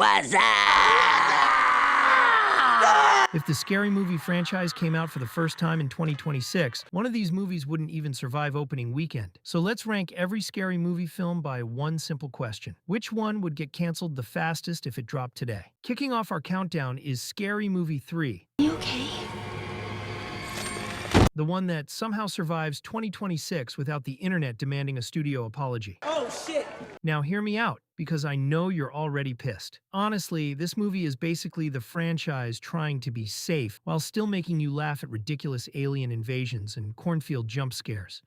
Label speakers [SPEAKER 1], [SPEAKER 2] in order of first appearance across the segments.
[SPEAKER 1] What's up?
[SPEAKER 2] If the Scary Movie franchise came out for the first time in 2026, one of these movies wouldn't even survive opening weekend. So let's rank every Scary Movie film by one simple question. Which one would get canceled the fastest if it dropped today? Kicking off our countdown is Scary Movie 3.
[SPEAKER 1] You okay?
[SPEAKER 2] The one that somehow survives 2026 without the internet demanding a studio apology.
[SPEAKER 3] Oh, shit!
[SPEAKER 2] Now hear me out, because I know you're already pissed. Honestly, this movie is basically the franchise trying to be safe while still making you laugh at ridiculous alien invasions and cornfield jump scares.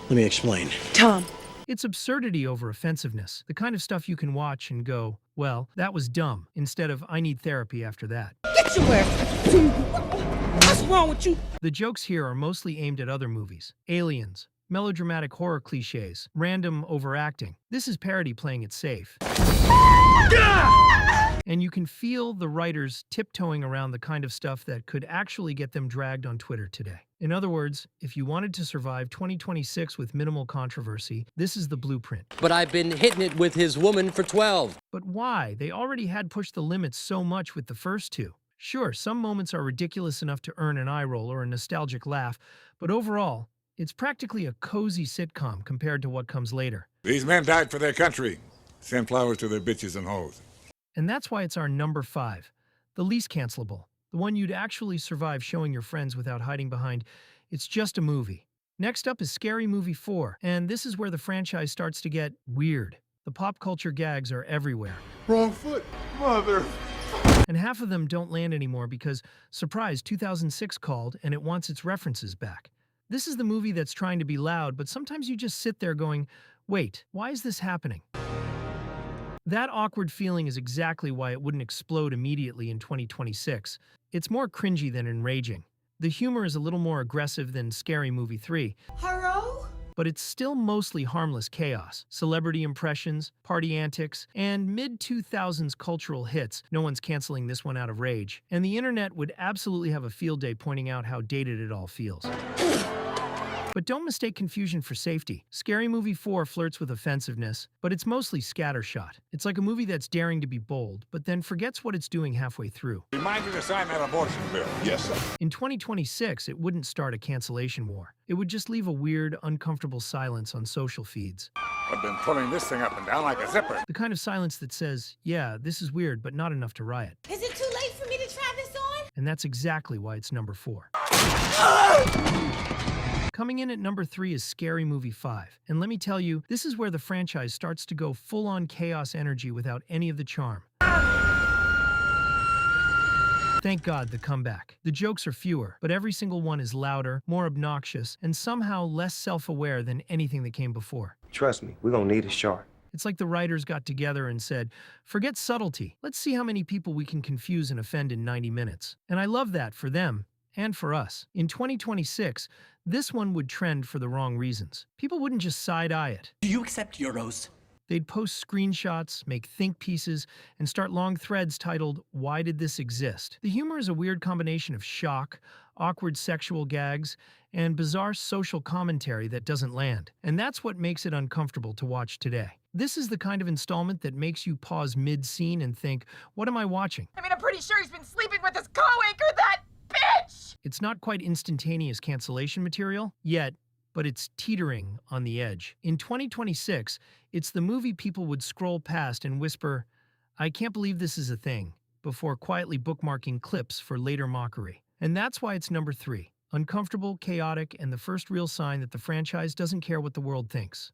[SPEAKER 4] Let me explain.
[SPEAKER 1] Tom.
[SPEAKER 2] It's absurdity over offensiveness, the kind of stuff you can watch and go, well, that was dumb, instead of I need therapy after that.
[SPEAKER 3] Get your ass! What's wrong with you?
[SPEAKER 2] The jokes here are mostly aimed at other movies. Aliens, melodramatic horror cliches, random overacting. This is parody playing it safe. And you can feel the writers tiptoeing around the kind of stuff that could actually get them dragged on Twitter today. In other words, if you wanted to survive 2026 with minimal controversy, this is the blueprint.
[SPEAKER 5] But I've been hitting it with his woman for 12.
[SPEAKER 2] But why? They already had pushed the limits so much with the first two. Sure, some moments are ridiculous enough to earn an eye roll or a nostalgic laugh, but overall, it's practically a cozy sitcom compared to what comes later.
[SPEAKER 6] These men died for their country. Send flowers to their bitches and hoes.
[SPEAKER 2] And that's why it's our number 5, the least cancelable, the one you'd actually survive showing your friends without hiding behind, it's just a movie. Next up is Scary Movie 4, and this is where the franchise starts to get weird. The pop culture gags are everywhere.
[SPEAKER 6] Wrong foot, mother.
[SPEAKER 2] And half of them don't land anymore because, surprise, 2006 called and it wants its references back. This is the movie that's trying to be loud, but sometimes you just sit there going, wait, why is this happening? That awkward feeling is exactly why it wouldn't explode immediately in 2026. It's more cringy than enraging. The humor is a little more aggressive than Scary Movie 3.
[SPEAKER 3] Hello?
[SPEAKER 2] But it's still mostly harmless chaos, celebrity impressions, party antics, and mid-2000s cultural hits. No one's canceling this one out of rage. And the internet would absolutely have a field day pointing out how dated it all feels. But don't mistake confusion for safety. Scary Movie 4 flirts with offensiveness, but it's mostly scattershot. It's like a movie that's daring to be bold, but then forgets what it's doing halfway through.
[SPEAKER 6] Remind you to sign that abortion bill. Yes, sir.
[SPEAKER 2] In 2026, it wouldn't start a cancellation war. It would just leave a weird, uncomfortable silence on social feeds.
[SPEAKER 6] I've been pulling this thing up and down like a zipper.
[SPEAKER 2] The kind of silence that says, yeah, this is weird, but not enough to riot.
[SPEAKER 3] Is it too late for me to try this on?
[SPEAKER 2] And that's exactly why it's number 4. Coming in at number 3 is Scary Movie 5. And let me tell you, this is where the franchise starts to go full-on chaos energy without any of the charm. Thank God, the comeback. The jokes are fewer, but every single one is louder, more obnoxious, and somehow less self-aware than anything that came before.
[SPEAKER 7] Trust me, we're gonna need a shark.
[SPEAKER 2] It's like the writers got together and said, forget subtlety. Let's see how many people we can confuse and offend in 90 minutes. And I love that for them and for us. In 2026, this one would trend for the wrong reasons. People wouldn't just side-eye it.
[SPEAKER 1] Do you accept euros?
[SPEAKER 2] They'd post screenshots, make think pieces, and start long threads titled, Why Did This Exist? The humor is a weird combination of shock, awkward sexual gags, and bizarre social commentary that doesn't land. And that's what makes it uncomfortable to watch today. This is the kind of installment that makes you pause mid-scene and think, what am I watching?
[SPEAKER 8] I mean, I'm pretty sure he's been sleeping with his co-anchor, that bitch!
[SPEAKER 2] It's not quite instantaneous cancellation material yet, but it's teetering on the edge. In 2026, it's the movie people would scroll past and whisper, I can't believe this is a thing, before quietly bookmarking clips for later mockery. And that's why it's number 3. Uncomfortable, chaotic, and the first real sign that the franchise doesn't care what the world thinks.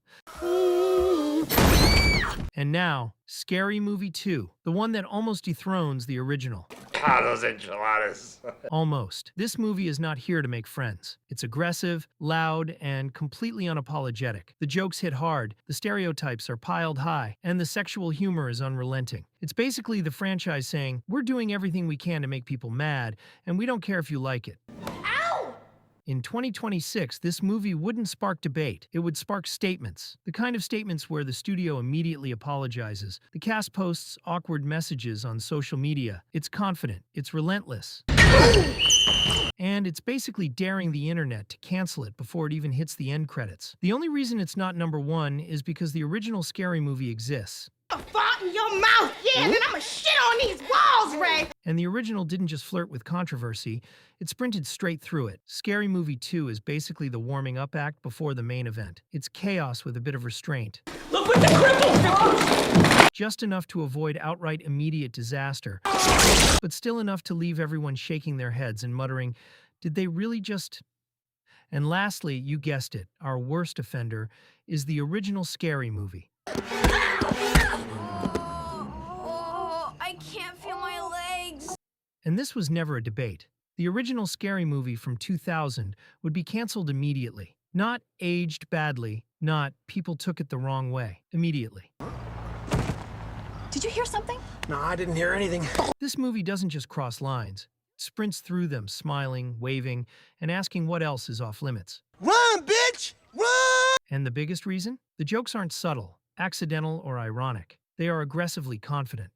[SPEAKER 2] And now, Scary Movie 2, the one that almost dethrones the original.
[SPEAKER 6] Ah, those enchiladas.
[SPEAKER 2] Almost. This movie is not here to make friends. It's aggressive, loud, and completely unapologetic. The jokes hit hard, the stereotypes are piled high, and the sexual humor is unrelenting. It's basically the franchise saying, we're doing everything we can to make people mad, and we don't care if you like it. In 2026, this movie wouldn't spark debate. It would spark statements. The kind of statements where the studio immediately apologizes. The cast posts awkward messages on social media. It's confident. It's relentless. And it's basically daring the internet to cancel it before it even hits the end credits. The only reason it's not number 1 is because the original Scary Movie exists.
[SPEAKER 3] A fart in your mouth, yeah, and then I'ma shit on these walls, Ray.
[SPEAKER 2] And the original didn't just flirt with controversy, it sprinted straight through it. Scary Movie 2 is basically the warming up act before the main event. It's chaos with a bit of restraint.
[SPEAKER 3] Look what the cripple.
[SPEAKER 2] Just enough to avoid outright immediate disaster, but still enough to leave everyone shaking their heads and muttering, did they really just... And lastly, you guessed it, our worst offender is the original Scary Movie.
[SPEAKER 4] Oh, I can't feel my legs.
[SPEAKER 2] And this was never a debate. The original Scary Movie from 2000 would be canceled immediately. Not aged badly, not people took it the wrong way. Immediately.
[SPEAKER 4] Did you hear something?
[SPEAKER 9] No, I didn't hear anything.
[SPEAKER 2] This movie doesn't just cross lines. It sprints through them, smiling, waving, and asking what else is off limits.
[SPEAKER 9] Run, bitch! Run!
[SPEAKER 2] And the biggest reason? The jokes aren't subtle, accidental, or ironic. They are aggressively confident.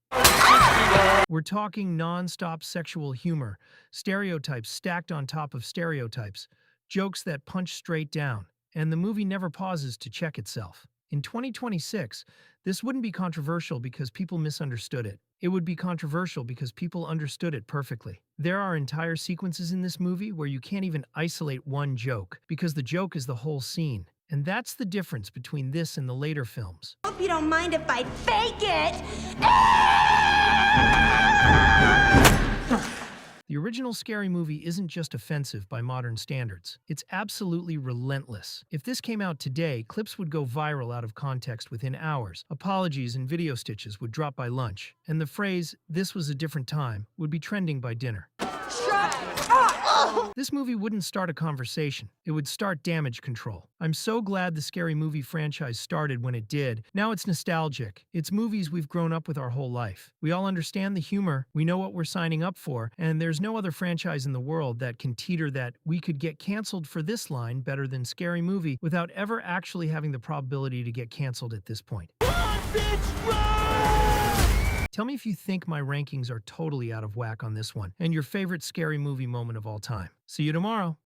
[SPEAKER 2] We're talking non-stop sexual humor, stereotypes stacked on top of stereotypes, jokes that punch straight down, and the movie never pauses to check itself. In 2026, this wouldn't be controversial because people misunderstood it. It would be controversial because people understood it perfectly. There are entire sequences in this movie where you can't even isolate one joke, because the joke is the whole scene. And that's the difference between this and the later films.
[SPEAKER 3] Hope you don't mind if I fake it.
[SPEAKER 2] The original Scary Movie isn't just offensive by modern standards. It's absolutely relentless. If this came out today, clips would go viral out of context within hours. Apologies and video stitches would drop by lunch. And the phrase, "this was a different time," would be trending by dinner. This movie wouldn't start a conversation. It would start damage control. I'm so glad the Scary Movie franchise started when it did. Now it's nostalgic. It's movies we've grown up with our whole life. We all understand the humor, we know what we're signing up for, and there's no other franchise in the world that can teeter that we could get canceled for this line better than Scary Movie without ever actually having the probability to get canceled at this point.
[SPEAKER 9] Run, bitch, run!
[SPEAKER 2] Tell me if you think my rankings are totally out of whack on this one, and your favorite Scary Movie moment of all time. See you tomorrow.